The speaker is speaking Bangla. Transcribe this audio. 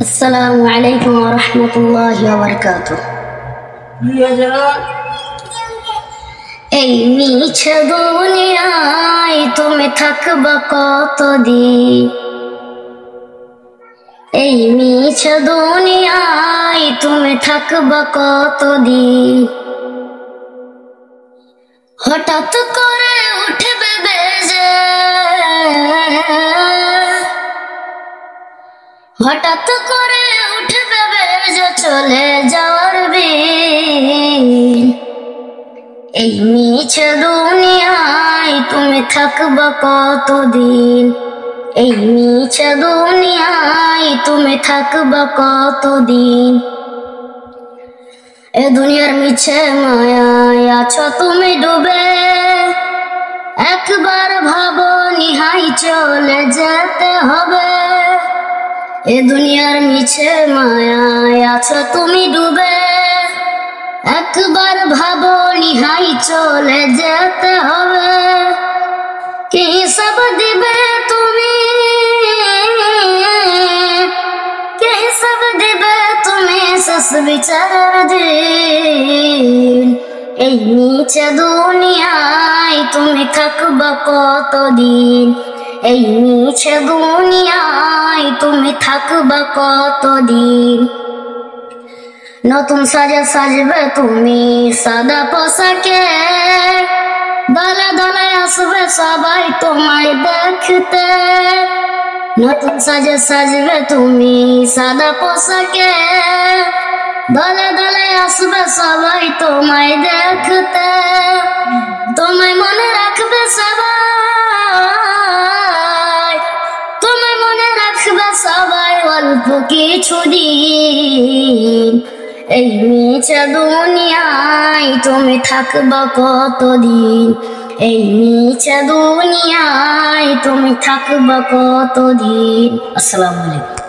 আসসালামু আলাইকুম ওয়া রাহমাতুল্লাহি ওয়া বারাকাতুহু। এই মিছে দুনিয়ায় তুমি থাকবা কতদিন? এই মিছে দুনিয়ায় তুমি থাকবা কতদিন? হঠাৎ করে উঠবে বেজে, হঠাৎ করে উঠবে বেজে চলে যাওয়ার দিন। এই মিছে দুনিয়ায় তুমি থাকবা কতদিন? এই মিছে দুনিয়ায় তুমি থাকবা কতদিন? এ দুনিয়ার মিছে মায়ায় আছো তুমি ডুবে, একবার ভাবো নিহাই চলে যেতে হবে। এ দুনিয়ার মিছে মায়ায় আছো তুমি ডুবে, একবার ভাবো নিহাই চলে যেতে হবে। কি সব দিবে তুমি, কি সব দিবে তুমি শেষ বিচারের দিন। এই মিছে দুনিয়ায় তুমি থাকবা কতদিন? এই মিছে দুনিয়ায় তুমি থাকবা কতদিন? নতুন সাজে সাজবে তুমি সাদা পোশাকে, দলে দলে আসবে সবাই তোমায় দেখতে। নতুন সাজে সাজবে তুমি সাদা পোশাকে, দলে দলে আসবে সবাই তোমায় দেখতে। তোমায় মনে রাখবে সবাই, তোমায় মনে রাখবে সবাই অল্প কিছু দিন। এই মিছে দুনিয়ায় তুমি থাকবা কতদিন? এই মিছে দুনিয়ায় তুমি থাকবা কতদিন? আসসালামু আলাইকুম।